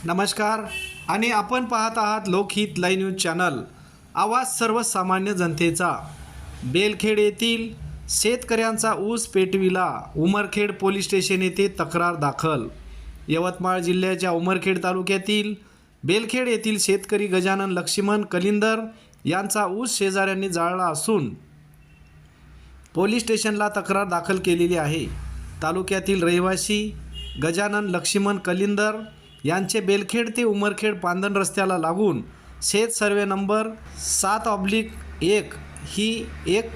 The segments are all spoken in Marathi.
नमस्कार आणि आपण पाहत आहात लोकहित लाईव्ह न्यूज चॅनल, आवाज सर्वसामान्य जनतेचा। बेलखेड येथील शेतकऱ्यांचा ऊस पेटविला, उमरखेड पोलीस स्टेशन येथे तक्रार दाखल। यवतमाळ जिल्ह्याच्या उमरखेड तालुक्यातील बेलखेड येथील शेतकरी गजानन लक्ष्मण कलिंदर यांचा ऊस शेजाऱ्यांनी जाळला असून पोलीस स्टेशनला तक्रार दाखल केलेली आहे। तालुक्यातील रहिवासी गजानन लक्ष्मण कलिंदर यांचे बेलखेड ते उमरखेड पांदन रस्त्याला लागून शेत सर्वे नंबर 7/1 ही एक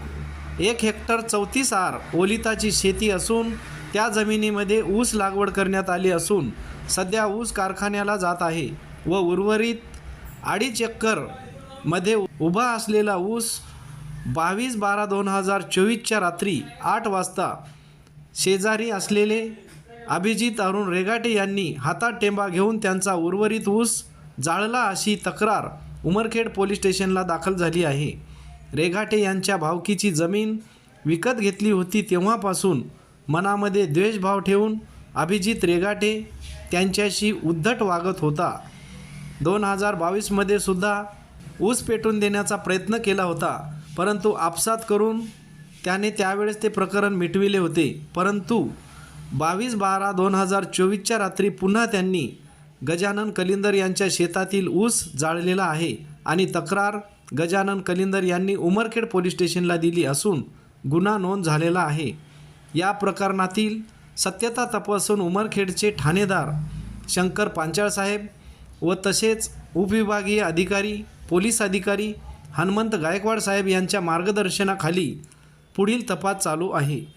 हेक्टर 34 आर ओलिताची शेती असून त्या जमिनीमध्ये ऊस लागवड करण्यात आली असून सध्या ऊस कारखान्याला जात आहे व उर्वरित 2.5 एकर मध्ये उभा असलेला ऊस 22/12/2024 रात्री 8 वाजता शेजारी असलेले अभिजित अरुण रेगाटे यांनी हातात टेंबा घेऊन त्यांचा उर्वरित ऊस जाळला अशी तक्रार उमरखेड पोलीस स्टेशनला दाखल झाली आहे। रेगाटे यांच्या भावकीची जमीन विकत घेतली होती तेव्हापासून मनामध्ये द्वेषभाव ठेवून अभिजित रेगाटे त्यांच्याशी उद्धट वागत होता। 2022 मध्ये सुद्धा ऊस पेटून देण्याचा प्रयत्न केला होता, परंतु आपसात करून त्याने त्यावेळेस ते प्रकरण मिटविले होते। परंतु 22/12/2024 रात्री पुन्हा त्यांनी गजानन कलिंदर यांच्या शेतातील ऊस जाळलेला आहे आणि तक्रार गजानन कलिंदर यांनी उमरखेड पोलीस स्टेशनला दिली असून गुन्हा नोंद झालेला आहे। या प्रकरणातील सत्यता तपासून उमरखेडचे ठाणेदार शंकर पांचाळ साहेब व तसेच उपविभागीय अधिकारी पोलीस अधिकारी हनुमंत गायकवाड साहेब यांच्या मार्गदर्शनाखाली पुढील तपास चालू आहे।